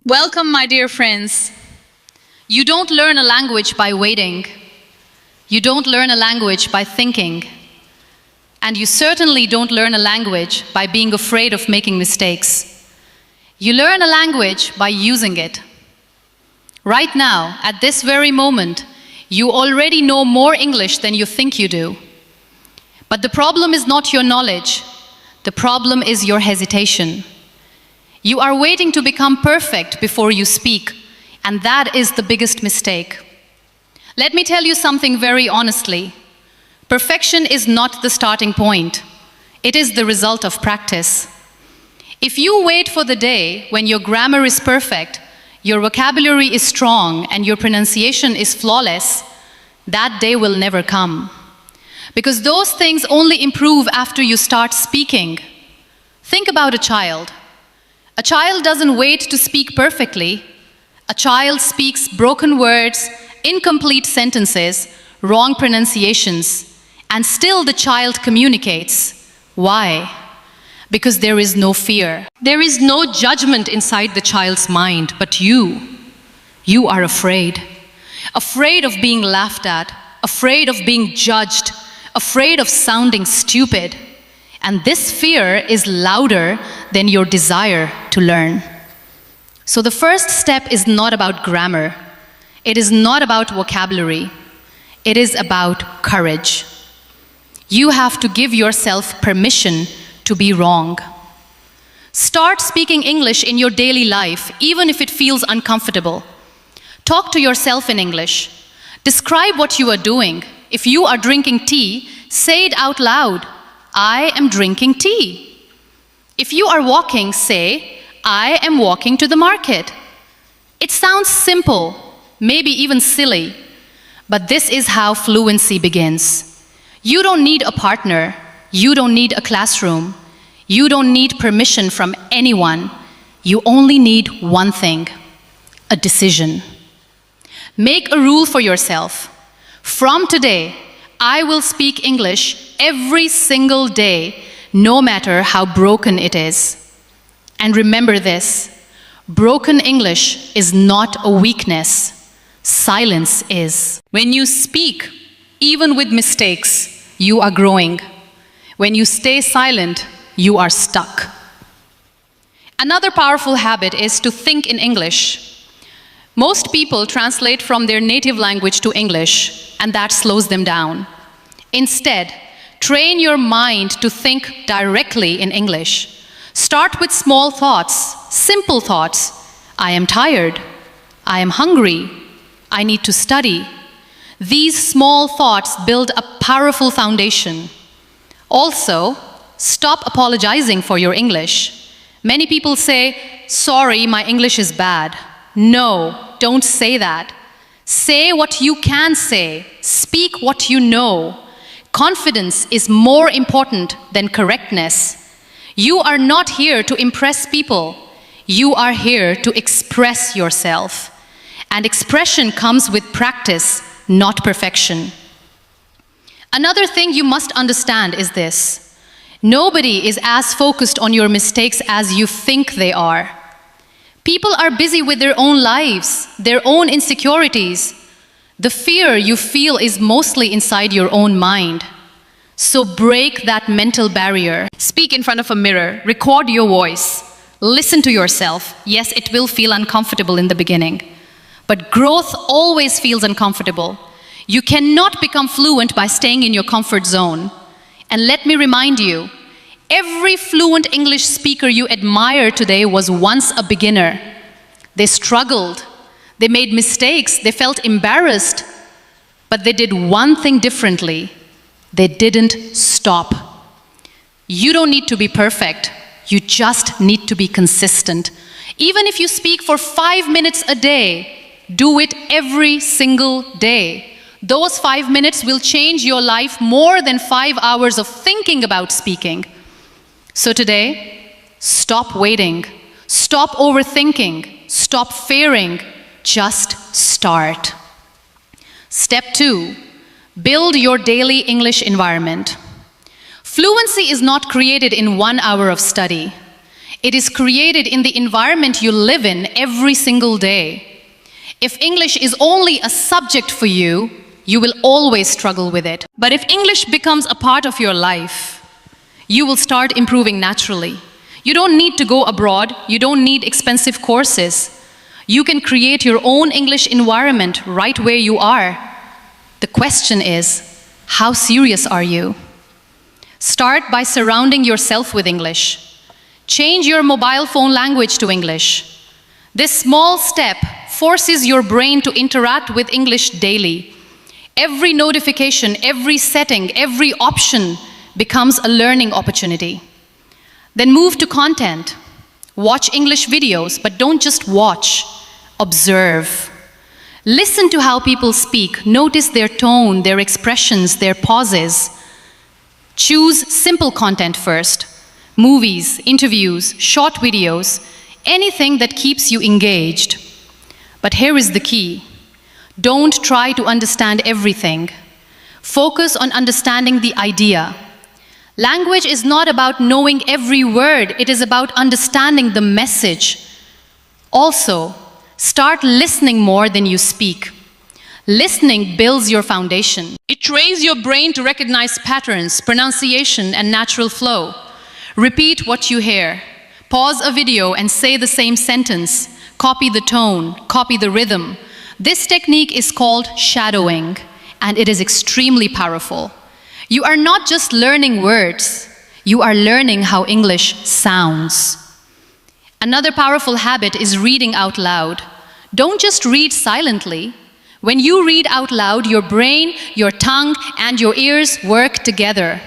Welcome, my dear friends. You don't learn a language by waiting. You don't learn a language by thinking. And you certainly don't learn a language by being afraid of making mistakes. You learn a language by using it. Right now, at this very moment, you already know more English than you think you do. But the problem is not your knowledge. The problem is your hesitation. You are waiting to become perfect before you speak, and that is the biggest mistake. Let me tell you something very honestly. Perfection is not the starting point. It is the result of practice. If you wait for the day when your grammar is perfect, your vocabulary is strong, and your pronunciation is flawless, that day will never come. Because those things only improve after you start speaking. Think about a child. A child doesn't wait to speak perfectly. A child speaks broken words, incomplete sentences, wrong pronunciations, and still the child communicates. Why? Because there is no fear. There is no judgment inside the child's mind, but you are afraid. Afraid of being laughed at, afraid of being judged, afraid of sounding stupid. And this fear is louder than your desire to learn. So the first step is not about grammar. It is not about vocabulary. It is about courage. You have to give yourself permission to be wrong. Start speaking English in your daily life, even if it feels uncomfortable. Talk to yourself in English. Describe what you are doing. If you are drinking tea, say it out loud. I am drinking tea. If you are walking, say, I am walking to the market. It sounds simple, maybe even silly, but this is how fluency begins. You don't need a partner. You don't need a classroom. You don't need permission from anyone. You only need one thing: a decision. Make a rule for yourself. From today, I will speak English every single day, no matter how broken it is. And remember this: broken English is not a weakness. Silence is. When you speak, even with mistakes, you are growing. When you stay silent, you are stuck. Another powerful habit is to think in English. Most people translate from their native language to English, and that slows them down. Instead, train your mind to think directly in English. Start with small thoughts, simple thoughts. I am tired. I am hungry. I need to study. These small thoughts build a powerful foundation. Also, stop apologizing for your English. Many people say, sorry, my English is bad. No, don't say that. Say what you can say. Speak what you know. Confidence is more important than correctness. You are not here to impress people. You are here to express yourself. And expression comes with practice, not perfection. Another thing you must understand is this: nobody is as focused on your mistakes as you think they are. People are busy with their own lives, their own insecurities. The fear you feel is mostly inside your own mind. So break that mental barrier. Speak in front of a mirror. Record your voice. Listen to yourself. Yes, it will feel uncomfortable in the beginning. But growth always feels uncomfortable. You cannot become fluent by staying in your comfort zone. And let me remind you, every fluent English speaker you admire today was once a beginner. They struggled. They made mistakes. They felt embarrassed. But they did one thing differently. They didn't stop. You don't need to be perfect. You just need to be consistent. Even if you speak for 5 minutes a day, do it every single day. Those 5 minutes will change your life more than 5 hours of thinking about speaking. So today, stop waiting. Stop overthinking. Stop fearing. Just start. Step 2, build your daily English environment. Fluency is not created in 1 hour of study. It is created in the environment you live in every single day. If English is only a subject for you, you will always struggle with it. But if English becomes a part of your life, you will start improving naturally. You don't need to go abroad. You don't need expensive courses. You can create your own English environment right where you are. The question is, how serious are you? Start by surrounding yourself with English. Change your mobile phone language to English. This small step forces your brain to interact with English daily. Every notification, every setting, every option becomes a learning opportunity. Then move to content. Watch English videos, but don't just watch. Observe. Listen to how people speak. Notice their tone, their expressions, their pauses. Choose simple content first. Movies, interviews, short videos, anything that keeps you engaged. But here is the key. Don't try to understand everything. Focus on understanding the idea. Language is not about knowing every word, it is about understanding the message. Also, start listening more than you speak. Listening builds your foundation. It trains your brain to recognize patterns, pronunciation, and natural flow. Repeat what you hear. Pause a video and say the same sentence. Copy the tone, copy the rhythm. This technique is called shadowing, and it is extremely powerful. You are not just learning words, you are learning how English sounds. Another powerful habit is reading out loud. Don't just read silently. When you read out loud, your brain, your tongue, and your ears work together.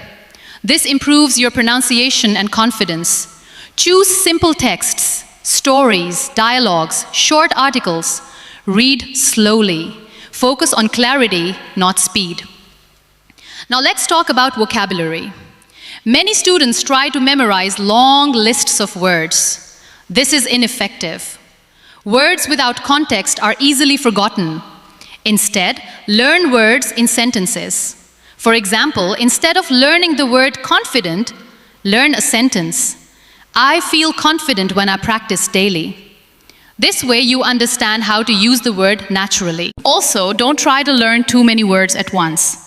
This improves your pronunciation and confidence. Choose simple texts, stories, dialogues, short articles. Read slowly. Focus on clarity, not speed. Now let's talk about vocabulary. Many students try to memorize long lists of words. This is ineffective. Words without context are easily forgotten. Instead, learn words in sentences. For example, instead of learning the word confident, learn a sentence. I feel confident when I practice daily. This way you understand how to use the word naturally. Also, don't try to learn too many words at once.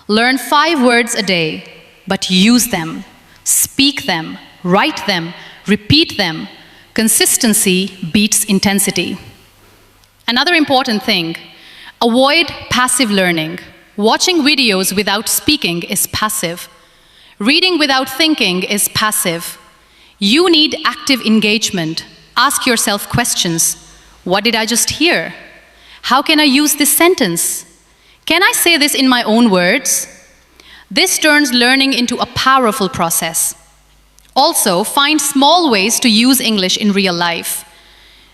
Learn 5 words a day, but use them. Speak them, write them, repeat them. Consistency beats intensity. Another important thing, avoid passive learning. Watching videos without speaking is passive. Reading without thinking is passive. You need active engagement. Ask yourself questions. What did I just hear? How can I use this sentence? Can I say this in my own words? This turns learning into a powerful process. Also, find small ways to use English in real life.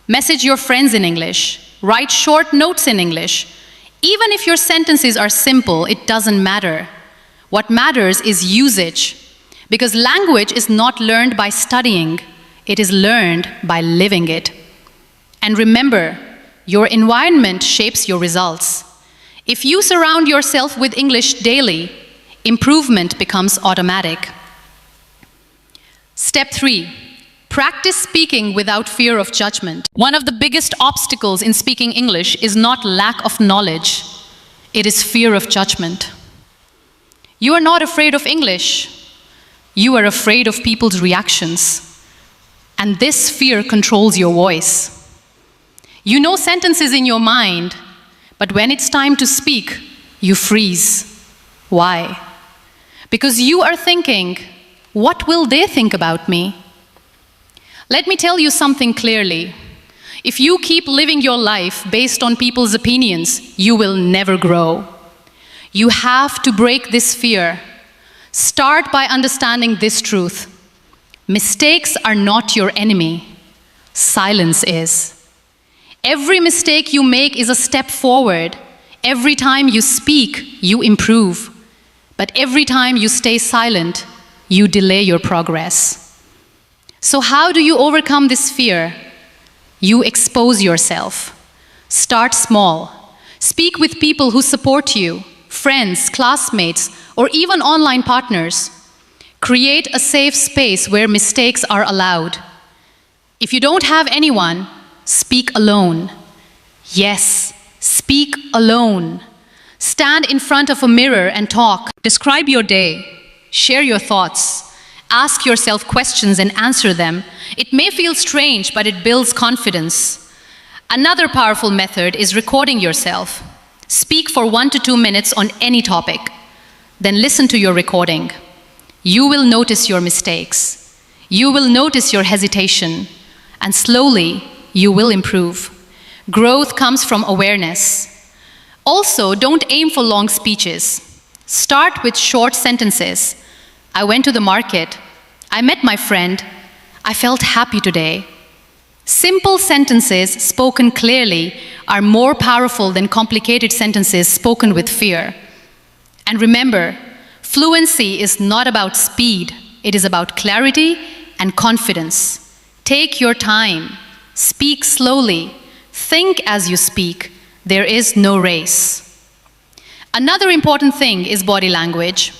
Message your friends in English. Write short notes in English. Even if your sentences are simple, it doesn't matter. What matters is usage. Because language is not learned by studying. It is learned by living it. And remember, your environment shapes your results. If you surround yourself with English daily, improvement becomes automatic. Step 3, practice speaking without fear of judgment. One of the biggest obstacles in speaking English is not lack of knowledge, it is fear of judgment. You are not afraid of English, you are afraid of people's reactions. And this fear controls your voice. You know sentences in your mind, but when it's time to speak, you freeze. Why? Because you are thinking, what will they think about me? Let me tell you something clearly. If you keep living your life based on people's opinions, you will never grow. You have to break this fear. Start by understanding this truth. Mistakes are not your enemy. Silence is. Every mistake you make is a step forward. Every time you speak, you improve. But every time you stay silent, you delay your progress. So how do you overcome this fear? You expose yourself. Start small. Speak with people who support you, friends, classmates, or even online partners. Create a safe space where mistakes are allowed. If you don't have anyone, speak alone. Yes, speak alone. Stand in front of a mirror and talk. Describe your day. Share your thoughts. Ask yourself questions and answer them. It may feel strange, but it builds confidence. Another powerful method is recording yourself. Speak for 1 to 2 minutes on any topic. Then listen to your recording. You will notice your mistakes. You will notice your hesitation. And slowly, you will improve. Growth comes from awareness. Also, don't aim for long speeches. Start with short sentences. I went to the market. I met my friend. I felt happy today. Simple sentences spoken clearly are more powerful than complicated sentences spoken with fear. And remember, fluency is not about speed. It is about clarity and confidence. Take your time. Speak slowly. Think as you speak. There is no race. Another important thing is body language.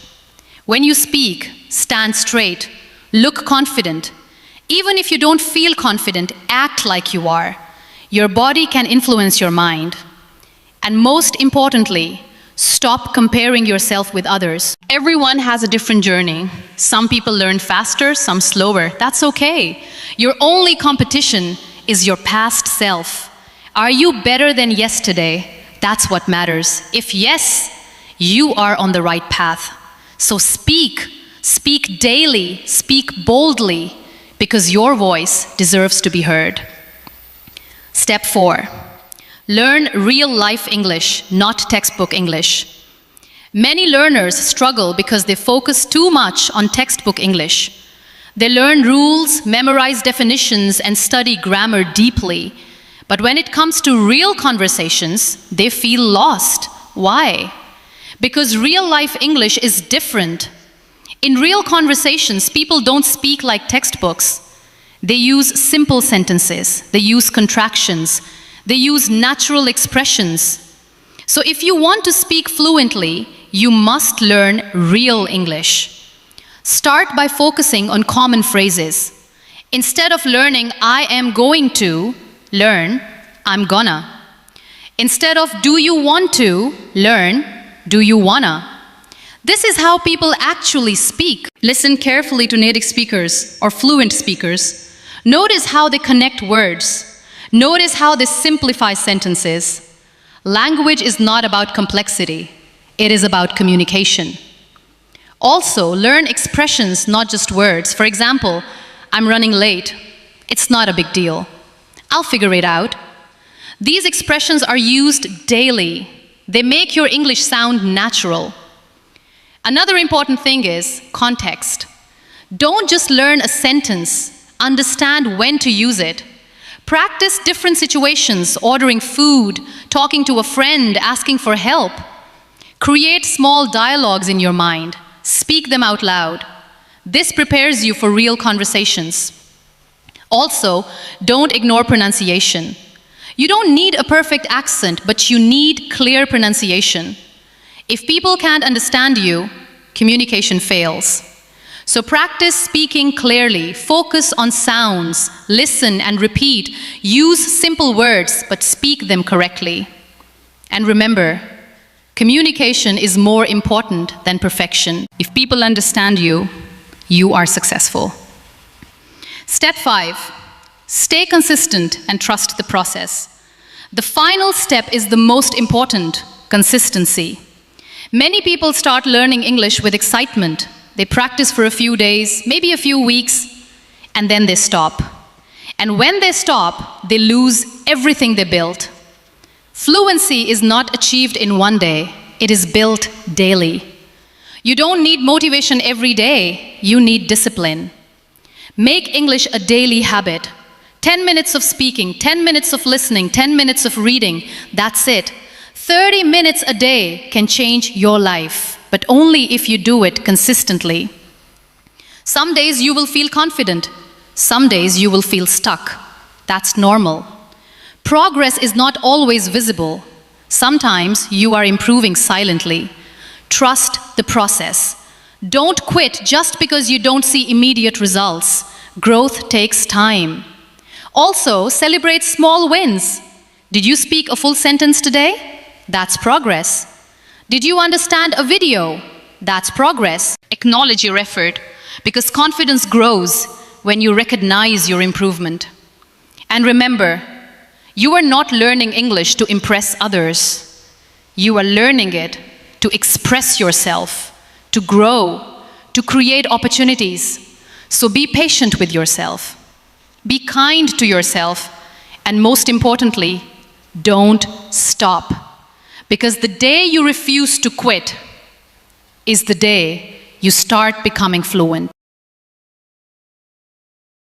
When you speak, stand straight, look confident. Even if you don't feel confident, act like you are. Your body can influence your mind. And most importantly, stop comparing yourself with others. Everyone has a different journey. Some people learn faster, some slower. That's okay. Your only competition is your past self. Are you better than yesterday? That's what matters. If yes, you are on the right path. So speak. Speak daily. Speak boldly, because your voice deserves to be heard. Step 4. Learn real-life English, not textbook English. Many learners struggle because they focus too much on textbook English. They learn rules, memorize definitions, and study grammar deeply. But when it comes to real conversations, they feel lost. Why? Because real-life English is different. In real conversations, people don't speak like textbooks. They use simple sentences. They use contractions. They use natural expressions. So if you want to speak fluently, you must learn real English. Start by focusing on common phrases. Instead of learning, I am going to, learn, I'm gonna. Instead of do you want to, learn, do you wanna. This is how people actually speak. Listen carefully to native speakers or fluent speakers. Notice how they connect words. Notice how they simplify sentences. Language is not about complexity. It is about communication. Also, learn expressions, not just words. For example, I'm running late. It's not a big deal. I'll figure it out. These expressions are used daily. They make your English sound natural. Another important thing is context. Don't just learn a sentence. Understand when to use it. Practice different situations, ordering food, talking to a friend, asking for help. Create small dialogues in your mind. Speak them out loud. This prepares you for real conversations. Also, don't ignore pronunciation. You don't need a perfect accent, but you need clear pronunciation. If people can't understand you, communication fails. So practice speaking clearly, focus on sounds, listen and repeat. Use simple words, but speak them correctly. And remember, communication is more important than perfection. If people understand you, you are successful. Step 5, stay consistent and trust the process. The final step is the most important, consistency. Many people start learning English with excitement. They practice for a few days, maybe a few weeks, and then they stop. And when they stop, they lose everything they built. Fluency is not achieved in one day. It is built daily. You don't need motivation every day. You need discipline. Make English a daily habit. 10 minutes of speaking, 10 minutes of listening, 10 minutes of reading. That's it. 30 minutes a day can change your life, but only if you do it consistently. Some days you will feel confident. Some days you will feel stuck. That's normal. Progress is not always visible. Sometimes you are improving silently. Trust the process. Don't quit just because you don't see immediate results. Growth takes time. Also, celebrate small wins. Did you speak a full sentence today? That's progress. Did you understand a video? That's progress. Acknowledge your effort, because confidence grows when you recognize your improvement. And remember, you are not learning English to impress others. You are learning it to express yourself, to grow, to create opportunities. So be patient with yourself. Be kind to yourself. And most importantly, don't stop. Because the day you refuse to quit is the day you start becoming fluent.